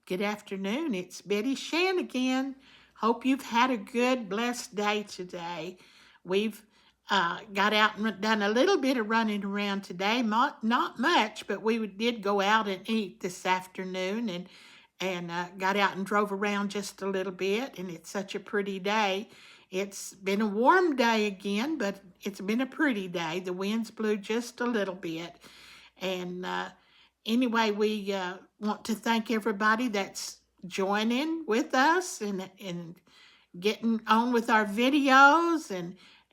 Good afternoon. It's Betty Shan again. Hope you've had a good, blessed day today. We've got out and done a little bit of running around today. Not much, but we did go out and eat this afternoon and got out and drove around just a little bit. And it's such a pretty day. It's been a warm day again, but it's been a pretty day. The winds blew just a little bit. And anyway, we want to thank everybody that's joining with us and getting on with our videos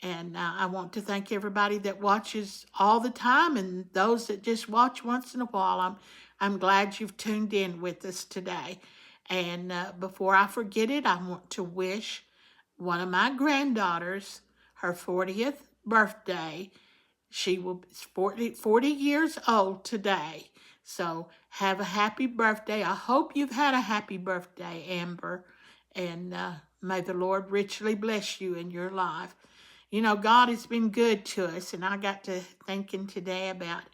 and I want to thank everybody that watches all the time and those that just watch once in a while. I'm glad you've tuned in with us today. And before I forget it, I want to wish one of my granddaughters her 40th birthday. She will be 40 years old today. So have a happy birthday. I hope you've had a happy birthday, Amber. And may the Lord richly bless you in your life. You know, God has been good to us. And I got to thinking today about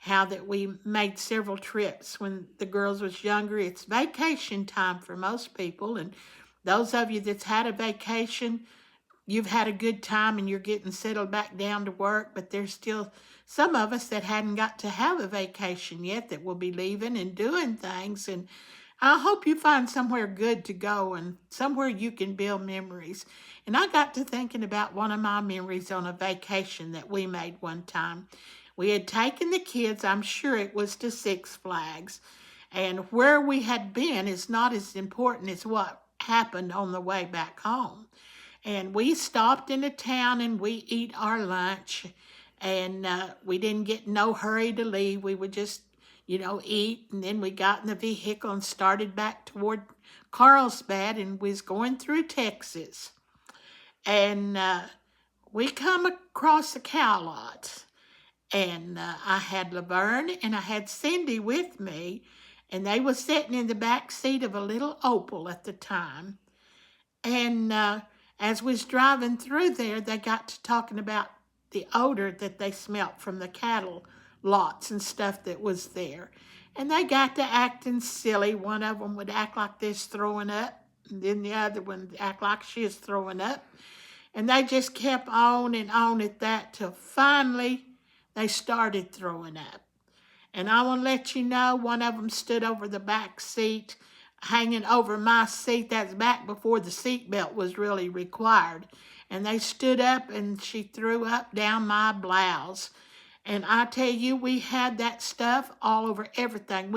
how that we made several trips when the girls was younger. It's vacation time for most people. And those of you that's had a vacation, you've had a good time and you're getting settled back down to work, but there's still some of us that hadn't got to have a vacation yet that will be leaving and doing things. And I hope you find somewhere good to go and somewhere you can build memories. And I got to thinking about one of my memories on a vacation that we made one time. We had taken the kids, I'm sure it was to Six Flags, and where we had been is not as important as what happened on the way back home. And we stopped in a town and we eat our lunch. And we didn't get no hurry to leave. We would just, eat. And then we got in the vehicle and started back toward Carlsbad and was going through Texas. And we come across a cow lot. And I had Laverne and I had Cindy with me. And they was sitting in the back seat of a little Opel at the time. And as we was driving through there, they got to talking about the odor that they smelt from the cattle lots and stuff that was there. And they got to acting silly. One of them would act like this throwing up, and then the other one would act like she was throwing up. And they just kept on and on at that till finally they started throwing up. And I want to let you know, one of them stood over the back seat, hanging over my seat. That's back before the seatbelt was really required. And they stood up and she threw up down my blouse. And I tell you, we had that stuff all over everything.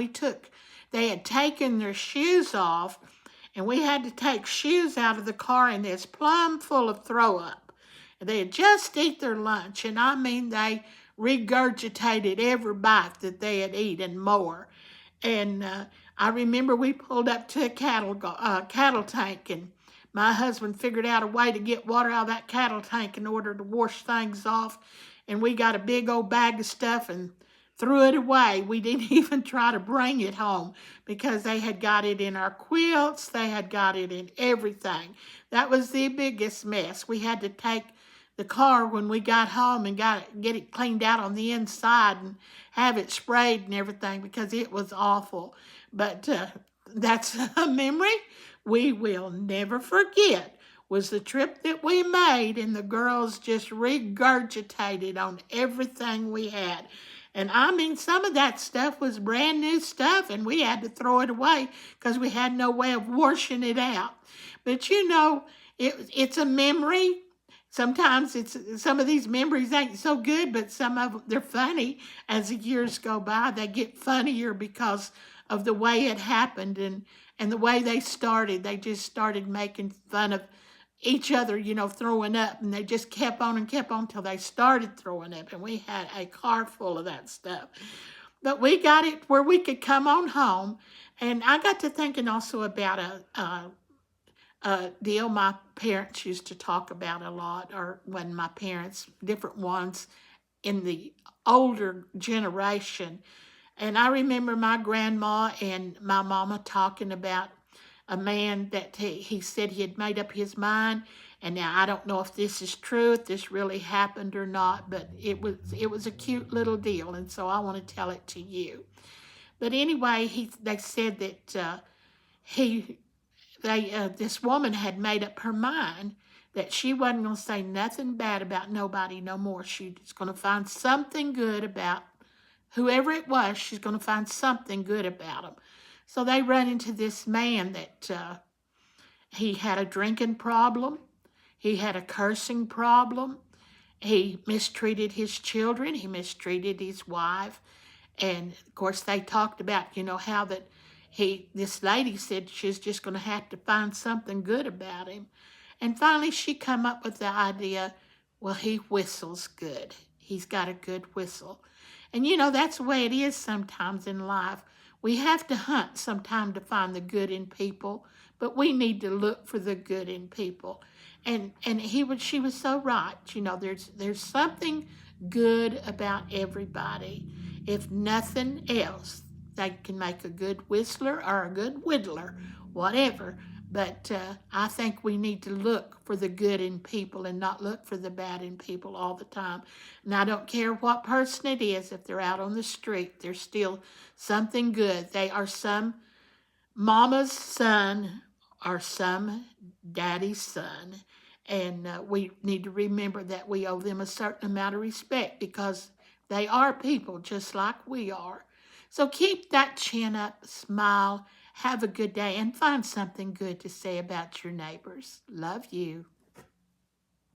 They had taken their shoes off, and we had to take shoes out of the car, and it's plumb full of throw up. They had just eat their lunch, and I mean, they regurgitated every bite that they had eaten and more. And I remember we pulled up to a cattle tank, and my husband figured out a way to get water out of that cattle tank in order to wash things off. And we got a big old bag of stuff and threw it away. We didn't even try to bring it home because they had got it in our quilts. They had got it in everything. That was the biggest mess. We had to take the car when we got home and get it cleaned out on the inside and have it sprayed and everything because it was awful. But that's a memory we will never forget, was the trip that we made, and the girls just regurgitated on everything we had. And I mean, some of that stuff was brand new stuff, and we had to throw it away because we had no way of washing it out. But it's a memory. Sometimes some of these memories ain't so good, but some of them, they're funny. As the years go by, they get funnier because of the way it happened and the way they started. They just started making fun of each other, throwing up, and they just kept on and kept on till they started throwing up, and we had a car full of that stuff. But we got it where we could come on home, and I got to thinking also about a deal my parents used to talk about a lot, or when my parents, different ones in the older generation. And I remember my grandma and my mama talking about a man that he said he had made up his mind. And now I don't know if this is true, if this really happened or not, but it was a cute little deal, and so I want to tell it to you. But anyway, they said that he this woman had made up her mind that she wasn't going to say nothing bad about nobody no more. She was going to find something good about whoever it was. She's going to find something good about them. So they run into this man that he had a drinking problem. He had a cursing problem. He mistreated his children. He mistreated his wife. And of course, they talked about, how that this lady said she's just going to have to find something good about him. And finally, she come up with the idea, well, he whistles good. He's got a good whistle. And that's the way it is sometimes in life. We have to hunt sometime to find the good in people, but we need to look for the good in people. And she was so right. There's something good about everybody. If nothing else, they can make a good whistler or a good whittler, whatever. But I think we need to look for the good in people and not look for the bad in people all the time. And I don't care what person it is, if they're out on the street, there's still something good. They are some mama's son or some daddy's son. And we need to remember that we owe them a certain amount of respect because they are people just like we are. So keep that chin up, smile, have a good day, and find something good to say about your neighbors. Love you.